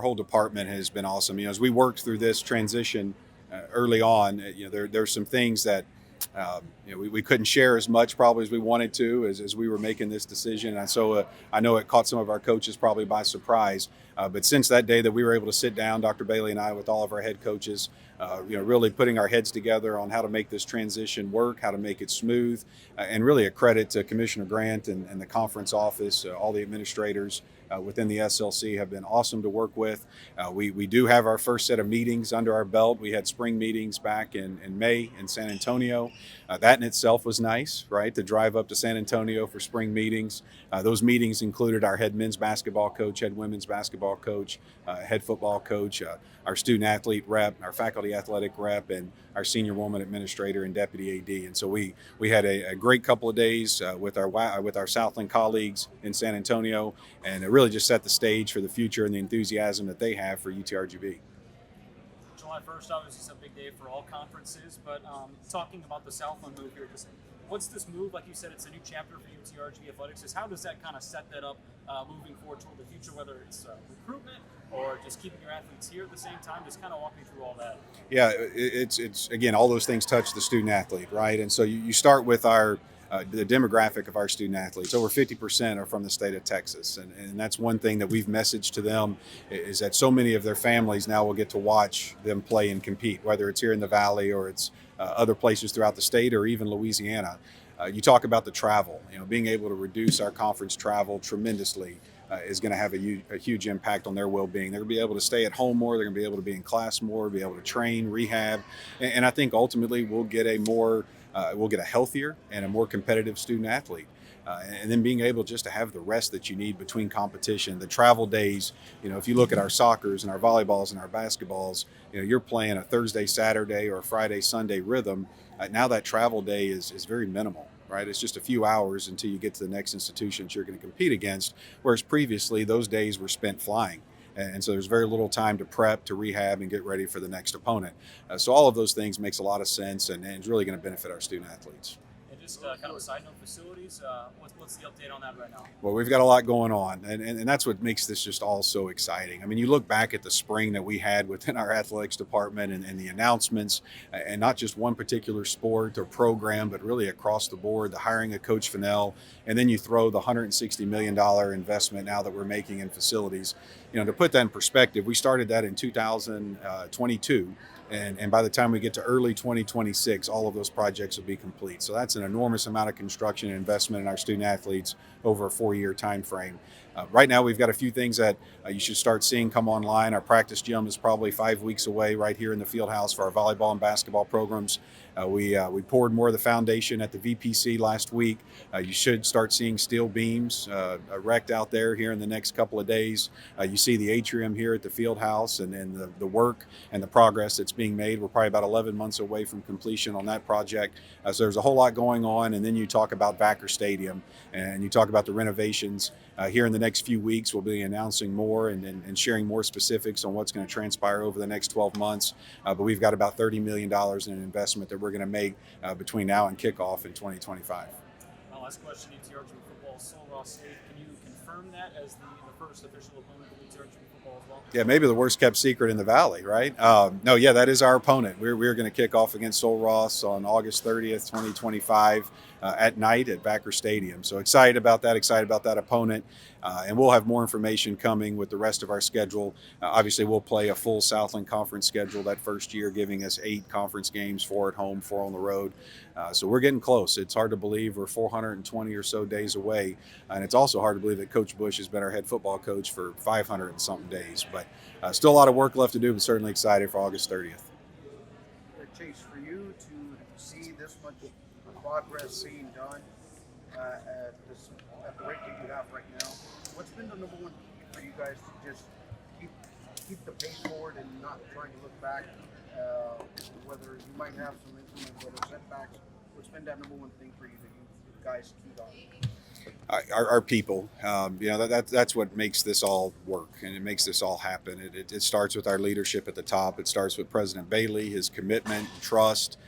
whole department has been awesome. As we worked through this transition early on, there's some things that we couldn't share as much probably as we wanted to as we were making this decision. And so I know it caught some of our coaches probably by surprise. But since that day that we were able to sit down, Dr. Bailey and I, with all of our head coaches, really putting our heads together on how to make this transition work, how to make it smooth, and really a credit to Commissioner Grant and the conference office, all the administrators within the SLC have been awesome to work with. We do have our first set of meetings under our belt. We had spring meetings back in May in San Antonio. That in itself was nice, right, to drive up to San Antonio for spring meetings. Those meetings included our head men's basketball coach, head women's basketball coach, head football coach, our student athlete rep, our faculty athletic rep, and our senior woman administrator and deputy AD. And so we had a great couple of days with our Southland colleagues in San Antonio, and it really just set the stage for the future and the enthusiasm that they have for UTRGV. July 1st, obviously, is a big day for all conferences, but talking about the Southland move here, just what's this move? Like you said, it's a new chapter for UTRGV athletics. Just how does that kind of set that up moving forward toward the future, whether it's recruitment or just keeping your athletes here at the same time? Just kind of walk me through all that. Yeah, it's again, all those things touch the student athlete, right? And so you start with the demographic of our student athletes. Over 50% are from the state of Texas. And that's one thing that we've messaged to them, is that so many of their families now will get to watch them play and compete, whether it's here in the Valley or it's other places throughout the state or even Louisiana. You talk about the travel, being able to reduce our conference travel tremendously is going to have a huge impact on their well-being. They're going to be able to stay at home more. They're going to be able to be in class more, be able to train, rehab. And I think ultimately we'll get a healthier and a more competitive student athlete. And then being able just to have the rest that you need between competition, the travel days. If you look at our soccers and our volleyballs and our basketballs, you're playing a Thursday, Saturday, or a Friday, Sunday rhythm. Now that travel day is very minimal, right? It's just a few hours until you get to the next institutions you're going to compete against, whereas previously those days were spent flying. And so there's very little time to prep, to rehab, and get ready for the next opponent. So all of those things makes a lot of sense, and it's really going to benefit our student athletes. And just kind of a side note, facilities, what's the update on that right now? Well, we've got a lot going on, and that's what makes this just all so exciting. I mean, you look back at the spring that we had within our athletics department and the announcements, and not just one particular sport or program, but really across the board, the hiring of Coach Fennell, and then you throw the $160 million investment now that we're making in facilities. To put that in perspective, we started that in 2022. And by the time we get to early 2026, all of those projects will be complete. So that's an enormous amount of construction and investment in our student athletes over a 4-year time frame. Right now, we've got a few things that you should start seeing come online. Our practice gym is probably 5 weeks away right here in the field house for our volleyball and basketball programs. We poured more of the foundation at the VPC last week. You should start seeing steel beams erect out there here in the next couple of days. You see the atrium here at the field house and the work and the progress that's being made. We're probably about 11 months away from completion on that project. So there's a whole lot going on. And then you talk about Vacker Stadium and you talk about the renovations. Here in the next few weeks, we'll be announcing more and sharing more specifics on what's going to transpire over the next 12 months. But we've got about $30 million in an investment that we're going to make between now and kickoff in 2025. My last question, UTRGV football, Sul Ross State. Can you confirm that as the first official opponent of UTRGV football as well? Yeah, maybe the worst kept secret in the Valley, right? No, yeah, that is our opponent. We're going to kick off against Sul Ross on August 30th, 2025 at night at Vacker Stadium. So excited about that opponent. And we'll have more information coming with the rest of our schedule. Obviously, we'll play a full Southland Conference schedule that first year, giving us 8 conference games, 4 at home, 4 on the road. So we're getting close. It's hard to believe we're 420 or so days away. And it's also hard to believe that Coach Bush has been our head football coach for 500 and something days. But still a lot of work left to do, but certainly excited for August 30th. Chasse, for you to see this much progress being done at the rate that you have right now, what's been the number one key for you guys to just keep the pace forward and not trying to look back, whether you might have some increments, whether setbacks? What's been that number one thing for you that you guys keyed on? Our people, that's what makes this all work and it makes this all happen. It starts with our leadership at the top. It starts with President Bailey, his commitment and trust,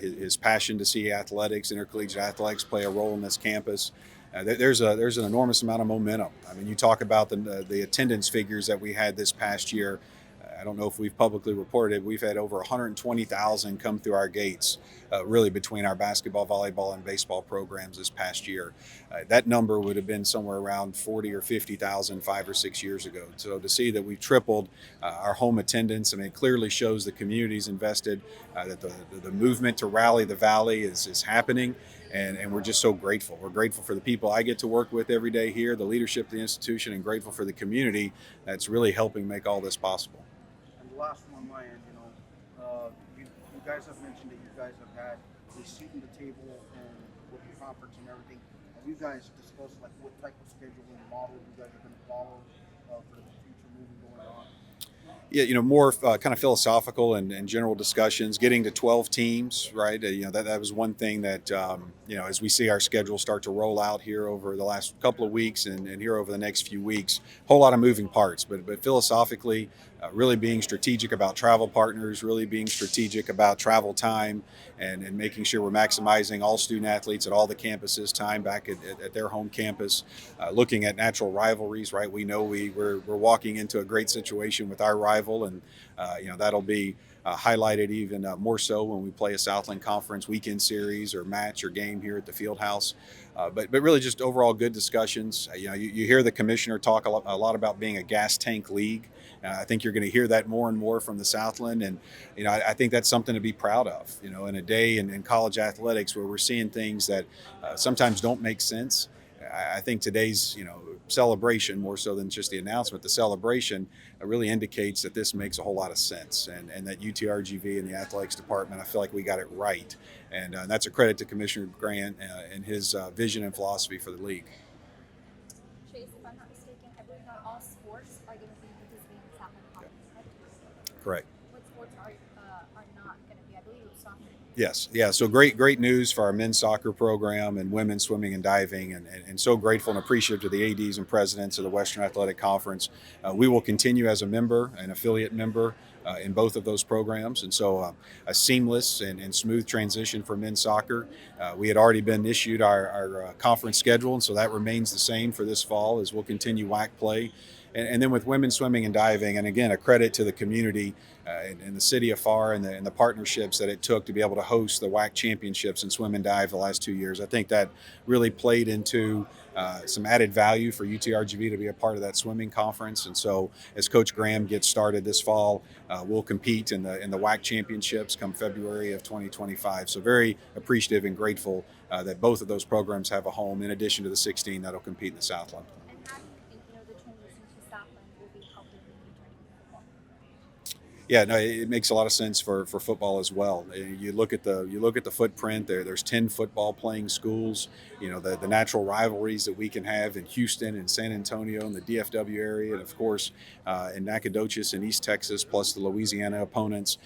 his passion to see athletics, intercollegiate athletics play a role in this campus. there's an enormous amount of momentum. I mean, you talk about the attendance figures that we had this past year. I don't know if we've publicly reported. We've had over 120,000 come through our gates, really between our basketball, volleyball, and baseball programs this past year. That number would have been somewhere around 40 or 50,000 5 or 6 years ago. So to see that we've tripled our home attendance, I mean, it clearly shows the community's invested, that the movement to rally the valley is happening. And we're just so grateful. We're grateful for the people I get to work with every day here, the leadership of the institution, and grateful for the community that's really helping make all this possible. And the last one on my end, you guys have mentioned that you guys have had a seat at the table and with the conference and everything. Have you guys discussed like what type of scheduling model you guys are going to follow for the future moving going on? Yeah, more kind of philosophical and general discussions, getting to 12 teams, right? That was one thing that, as we see our schedule start to roll out here over the last couple of weeks and here over the next few weeks, a whole lot of moving parts, but philosophically, really being strategic about travel partners, really being strategic about travel time, and making sure we're maximizing all student athletes at all the campuses time back at their home campus, looking at natural rivalries, right? We know we're walking into a great situation with our rival, and that'll be highlighted even more so when we play a Southland Conference weekend series or match or game here at the field house. But really just overall good discussions. You hear the commissioner talk a lot about being a gas tank league. I think you're going to hear that more and more from the Southland, and I think that's something to be proud of. In a day in college athletics where we're seeing things that sometimes don't make sense, I think today's celebration, more so than just the announcement, the celebration really indicates that this makes a whole lot of sense, and that UTRGV and the athletics department, I feel like we got it right, and that's a credit to Commissioner Grant and his vision and philosophy for the league. Chasse, if I'm not mistaken, I believe not all sports are going to be participating in the Southland Conference, right? Correct. What sports are not going to be? I believe it was soccer. Yes, yeah. So great news for our men's soccer program and women's swimming and diving, and so grateful and appreciative to the ADs and presidents of the Western Athletic Conference. We will continue as a member, an affiliate member, in both of those programs, and so a seamless and smooth transition for men's soccer. We had already been issued our conference schedule, and so that remains the same for this fall as we'll continue WAC play. And then with women's swimming and diving, and again, a credit to the community and the city of FAR and the partnerships that it took to be able to host the WAC championships in swim and dive the last 2 years. I think that really played into some added value for UTRGV to be a part of that swimming conference. And so as Coach Graham gets started this fall, we'll compete in the WAC championships come February of 2025. So very appreciative and grateful that both of those programs have a home in addition to the 16 that'll compete in the Southland. And how do you think the transition to Southland will be helping you returning to football? Yeah, no, it makes a lot of sense for football as well. You look at the footprint there. There's 10 football playing schools. The natural rivalries that we can have in Houston and San Antonio and the DFW area, and of course in Nacogdoches and East Texas, plus the Louisiana opponents.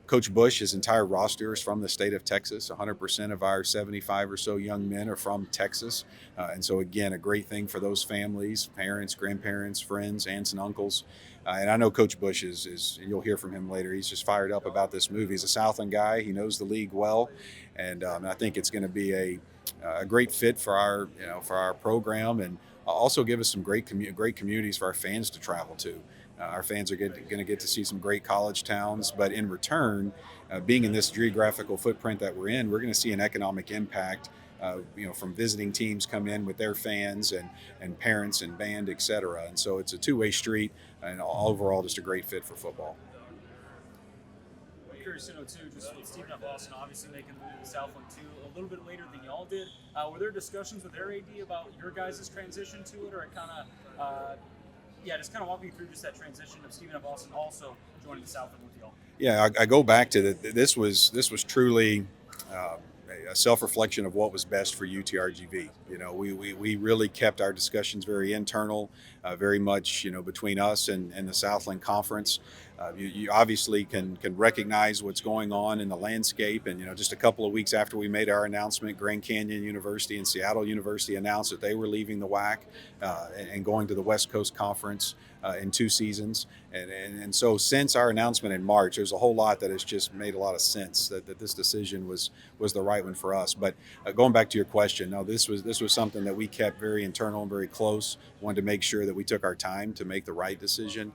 Coach Bush, his entire roster is from the state of Texas. 100% of our 75 or so young men are from Texas, and so again, a great thing for those families, parents, grandparents, friends, aunts, and uncles. And I know Coach Bush is, you'll hear from him later, he's just fired up about this move. He's a Southland guy. He knows the league well. And I think it's going to be a great fit for our program, and also give us some great communities for our fans to travel to. Our fans are going to get to see some great college towns, but in return, being in this geographical footprint that we're in, we're going to see an economic impact. From visiting teams come in with their fans and parents and band, et cetera. And so it's a two-way street, and overall just a great fit for football. I'm curious to know too, just with Stephen F. Austin obviously making the move to Southland too, a little bit later than y'all did. Were there discussions with their AD about your guys' transition to it, or it kind of, just kind of walk me through just that transition of Stephen F. Austin also joining the Southland with y'all? Yeah, I go back to this was truly a self-reflection of what was best for UTRGV. We really kept our discussions very internal, very much between us and the Southland Conference. You obviously can recognize what's going on in the landscape, and just a couple of weeks after we made our announcement, Grand Canyon University and Seattle University announced that they were leaving the WAC and going to the West Coast Conference in 2 seasons. And so since our announcement in March, there's a whole lot that has just made a lot of sense that this decision was the right one for us. But going back to your question, no, this was something that we kept very internal and very close. Wanted to make sure that we took our time to make the right decision.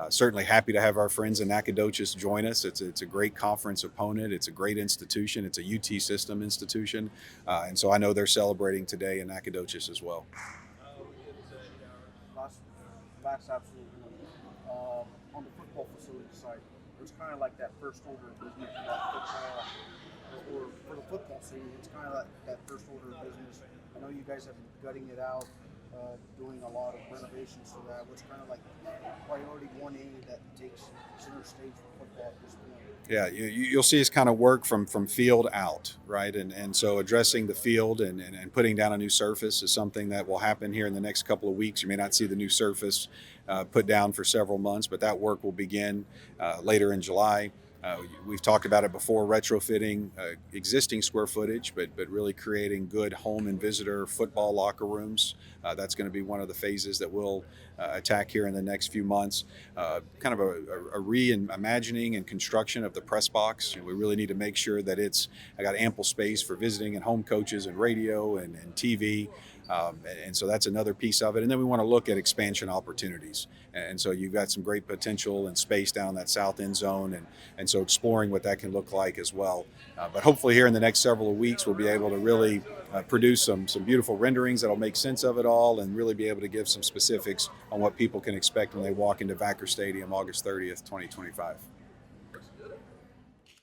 Certainly happy to have our friends in Nacogdoches join us. It's a great conference opponent. It's a great institution. It's a UT system institution. And so I know they're celebrating today in Nacogdoches as well. Last absolute one. On the football facility side, it's kind of like that first order of business for that football, or for the football scene, it's kind of like that first order of business. I know you guys have been gutting it out, doing a lot of renovations to that. What's kind of like priority 1A that takes center stage for football at this point? Yeah, you'll see us kind of work from field out, right? And so addressing the field and putting down a new surface is something that will happen here in the next couple of weeks. You may not see the new surface put down for several months, but that work will begin later in July. We've talked about it before, retrofitting existing square footage, but really creating good home and visitor football locker rooms. That's going to be one of the phases that we'll attack here in the next few months. Kind of a reimagining and construction of the press box. We really need to make sure that I got ample space for visiting and home coaches and radio and TV. And so that's another piece of it. And then we want to look at expansion opportunities. And so you've got some great potential and space down in that south end zone. And so exploring what that can look like as well. But hopefully here in the next several weeks, we'll be able to really produce some beautiful renderings that'll make sense of it all and really be able to give some specifics on what people can expect when they walk into Vacker Stadium August 30th, 2025.